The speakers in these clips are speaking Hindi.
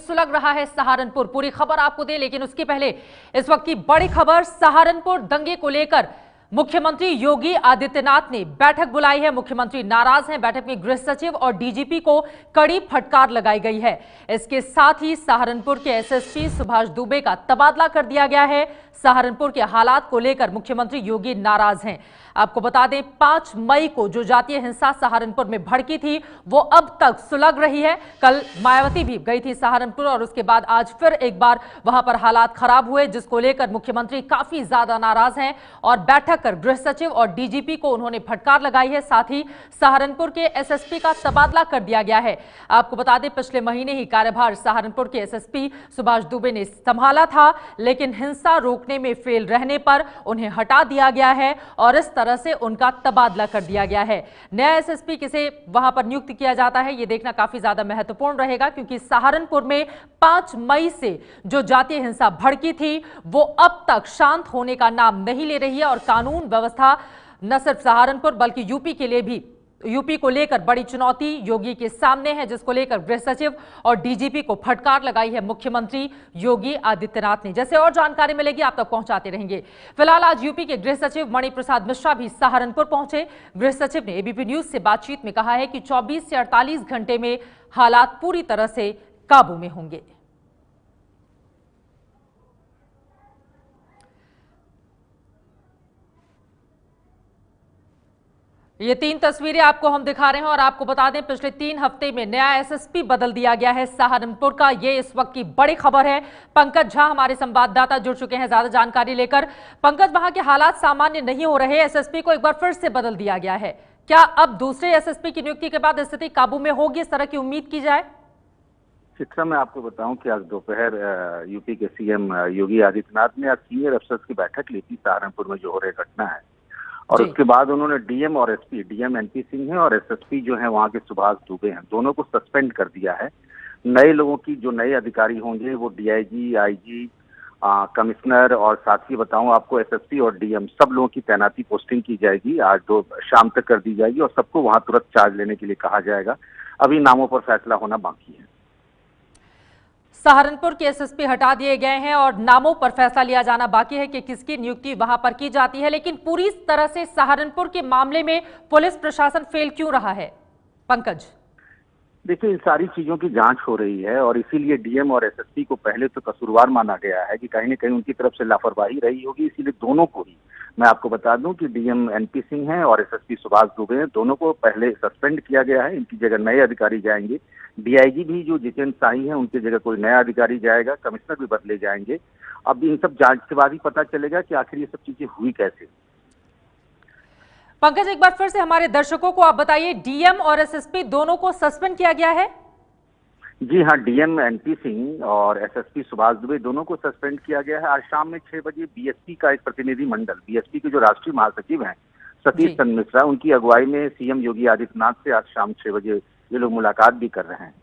सुलग रहा है सहारनपुर। पूरी खबर आपको दे, लेकिन उसके पहले इस वक्त की बड़ी खबर। सहारनपुर दंगे को लेकर मुख्यमंत्री योगी आदित्यनाथ ने बैठक बुलाई है। मुख्यमंत्री नाराज हैं। बैठक में गृह सचिव और डीजीपी को कड़ी फटकार लगाई गई है। इसके साथ ही सहारनपुर के एसएसपी सुभाष दुबे का तबादला कर दिया गया है। सहारनपुर के हालात को लेकर मुख्यमंत्री योगी नाराज हैं। आपको बता दें, 5 मई को जो जातीय हिंसा सहारनपुर में भड़की थी वो अब तक सुलग रही है। कल मायावती भी गई थी सहारनपुर और उसके बाद आज फिर एक बार वहां पर हालात खराब हुए, जिसको लेकर मुख्यमंत्री काफी ज्यादा नाराज हैं और बैठक कर गृह सचिव और डीजीपी को उन्होंने फटकार लगाई है। साथ ही सहारनपुर के एसएसपी का तबादला कर दिया गया है। आपको बता दें, पिछले महीने ही कार्यभार सहारनपुर के एसएसपी सुभाष दुबे ने संभाला था, लेकिन हिंसा रोकने में फेल रहने पर उन्हें हटा दिया गया है और इस तरह से उनका तबादला कर दिया गया है। नया एसएसपी किसे वहां पर नियुक्त किया जाता है, यह देखना काफी ज्यादा महत्वपूर्ण रहेगा, क्योंकि सहारनपुर में 5 मई से जो जातीय हिंसा भड़की थी वो अब तक शांत होने का नाम नहीं ले रही है और कानून व्यवस्था न सिर्फ सहारनपुर बल्कि यूपी को लेकर बड़ी चुनौती योगी के सामने है, जिसको लेकर गृह सचिव और डीजीपी को फटकार लगाई है मुख्यमंत्री योगी आदित्यनाथ ने। जैसे और जानकारी मिलेगी आप तक पहुंचाते रहेंगे। फिलहाल आज यूपी के गृह सचिव मणि प्रसाद मिश्रा भी सहारनपुर पहुंचे। गृह सचिव ने एबीपी न्यूज से बातचीत में कहा है कि 24 से 48 घंटे में हालात पूरी तरह से काबू में होंगे। ये 3 तस्वीरें आपको हम दिखा रहे हैं और आपको बता दें, पिछले 3 हफ्ते में नया एसएसपी बदल दिया गया है सहारनपुर का। ये इस वक्त की बड़ी खबर है। पंकज झा हमारे संवाददाता जुड़ चुके हैं ज्यादा जानकारी लेकर। पंकज, वहां के हालात सामान्य नहीं हो रहे, एसएसपी को एक बार फिर से बदल दिया गया है। क्या अब दूसरे एसएसपी की नियुक्ति के बाद स्थिति काबू में होगी, इस तरह की उम्मीद की जाए? शिक्षा में आपको बताऊं कि आज दोपहर यूपी के सीएम योगी आदित्यनाथ ने आज सीनियर अफसर्स की बैठक ली थी सहारनपुर में जो हो रही घटना है, और उसके बाद उन्होंने डीएम और एसपी, डीएम एनपी सिंह है और एसएसपी जो है वहां के सुभाष दुबे हैं, दोनों को सस्पेंड कर दिया है। नए लोगों की जो नए अधिकारी होंगे वो डीआईजी, आईजी, कमिश्नर और साथ ही बताऊं आपको एसएसपी और डीएम सब लोगों की तैनाती पोस्टिंग की जाएगी। आज शाम तक कर दी जाएगी और सबको वहां तुरंत चार्ज लेने के लिए कहा जाएगा। अभी नामों पर फैसला होना बाकी है। सहारनपुर के एसएसपी हटा दिए गए हैं और नामों पर फैसला लिया जाना बाकी है कि किसकी नियुक्ति वहां पर की जाती है। लेकिन पूरी तरह से सहारनपुर के मामले में पुलिस प्रशासन फेल क्यों रहा है, पंकज? देखिए, इन सारी चीजों की जांच हो रही है और इसीलिए डीएम और एसएसपी को पहले तो कसूरवार माना गया है कि कहीं न कहीं उनकी तरफ से लापरवाही रही होगी। इसीलिए दोनों को ही, मैं आपको बता दूं कि डीएम एनपी सिंह हैं और एसएसपी सुभाष दुबे हैं, दोनों को पहले सस्पेंड किया गया है। इनकी जगह नए अधिकारी जाएंगे। डीआईजी भी जो जितेंद्र शाही है उनकी जगह कोई नया अधिकारी जाएगा। कमिश्नर भी बदले जाएंगे। अब इन सब जांच के बाद ही पता चलेगा कि आखिर ये सब चीजें हुई कैसे। पंकज, एक बार फिर से हमारे दर्शकों को आप बताइए, डीएम और एसएसपी दोनों को सस्पेंड किया गया है? जी हाँ, डीएम एनपी सिंह और एसएसपी सुभाष दुबे दोनों को सस्पेंड किया गया है। आज शाम में 6 बजे बीएसपी का एक प्रतिनिधि मंडल, बीएसपी के जो राष्ट्रीय महासचिव हैं सतीश चंद्र मिश्रा, उनकी अगुवाई में सीएम योगी आदित्यनाथ से आज शाम 6 बजे ये लोग मुलाकात भी कर रहे हैं।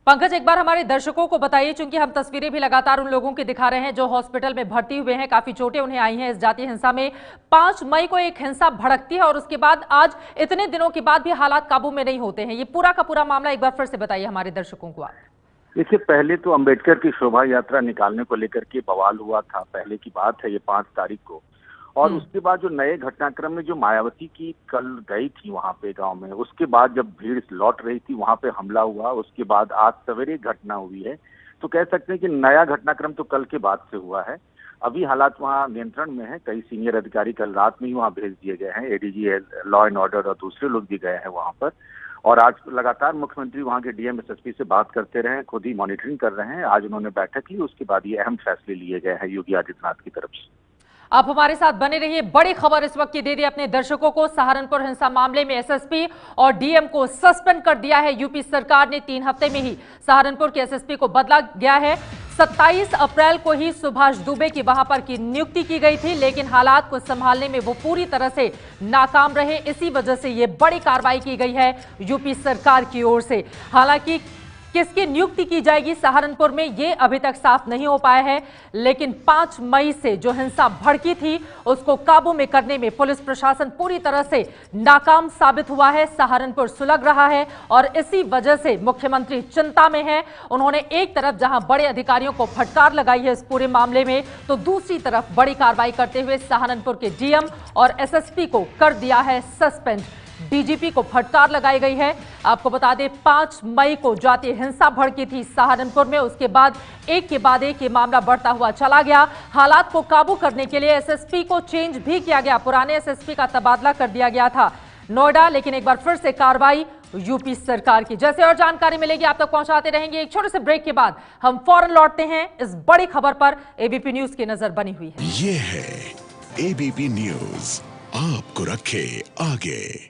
पंकज, एक बार हमारे दर्शकों को बताइए, क्योंकि हम तस्वीरें भी लगातार उन लोगों की दिखा रहे हैं जो हॉस्पिटल में भर्ती हुए हैं, काफी चोटें उन्हें आई हैं इस जातीय हिंसा में। 5 मई को एक हिंसा भड़कती है और उसके बाद आज इतने दिनों के बाद भी हालात काबू में नहीं होते हैं। ये पूरा का पूरा मामला एक बार फिर से बताइए हमारे दर्शकों को आप। देखिए, पहले तो अंबेडकर की शोभा यात्रा निकालने को लेकर के बवाल हुआ था, पहले की बात है ये 5 तारीख को। और उसके बाद जो नए घटनाक्रम में जो मायावती की कल गई थी वहां पे गांव में, उसके बाद जब भीड़ लौट रही थी वहां पे हमला हुआ। उसके बाद आज सवेरे घटना हुई है, तो कह सकते हैं कि नया घटनाक्रम तो कल के बाद से हुआ है। अभी हालात वहां नियंत्रण में है। कई सीनियर अधिकारी कल रात में ही वहां भेज दिए गए हैं। एडीजी, लॉ एंड ऑर्डर और दूसरे लोग भी गए हैं वहां पर। और आज लगातार मुख्यमंत्री वहां के डीएम एसएसपी से बात करते रहे, खुद ही मॉनिटरिंग कर रहे हैं। आज उन्होंने बैठक ली, उसके बाद ये अहम फैसले लिए गए हैं योगी आदित्यनाथ की तरफ से। आप हमारे साथ बने रहिए। बड़ी खबर इस वक्त की दे दी अपने दर्शकों को। सहारनपुर हिंसा मामले में एसएसपी और डीएम को सस्पेंड कर दिया है यूपी सरकार ने। 3 हफ्ते में ही सहारनपुर के एसएसपी को बदला गया है। 27 अप्रैल को ही सुभाष दुबे की वहां पर की नियुक्ति की गई थी, लेकिन हालात को संभालने में वो पूरी तरह से नाकाम रहे। इसी वजह से ये बड़ी कार्रवाई की गई है यूपी सरकार की ओर से। हालांकि किसकी नियुक्ति की जाएगी सहारनपुर में, ये अभी तक साफ नहीं हो पाया है। लेकिन 5 मई से जो हिंसा भड़की थी उसको काबू में करने में पुलिस प्रशासन पूरी तरह से नाकाम साबित हुआ है। सहारनपुर सुलग रहा है और इसी वजह से मुख्यमंत्री चिंता में हैं। उन्होंने एक तरफ जहां बड़े अधिकारियों को फटकार लगाई है इस पूरे मामले में, तो दूसरी तरफ बड़ी कार्रवाई करते हुए सहारनपुर के डीएम और एसएसपी को कर दिया है सस्पेंड। डीजीपी को फटकार लगाई गई है। आपको बता दें 5 मई को जातीय हिंसा भड़की थी सहारनपुर में। उसके बाद एक के बाद एक ये मामला बढ़ता हुआ चला गया। हालात को काबू करने के लिए एसएसपी को चेंज भी किया गया, पुराने एसएसपी का तबादला कर दिया गया था नोएडा। लेकिन एक बार फिर से कार्रवाई यूपी सरकार की। जैसे और जानकारी मिलेगी आप तक पहुंचाते रहेंगे। एक छोटे से ब्रेक के बाद हम फौरन लौटते हैं। इस बड़ी खबर पर एबीपी न्यूज की नजर बनी हुई है। ये है एबीपी न्यूज, आपको रखे आगे।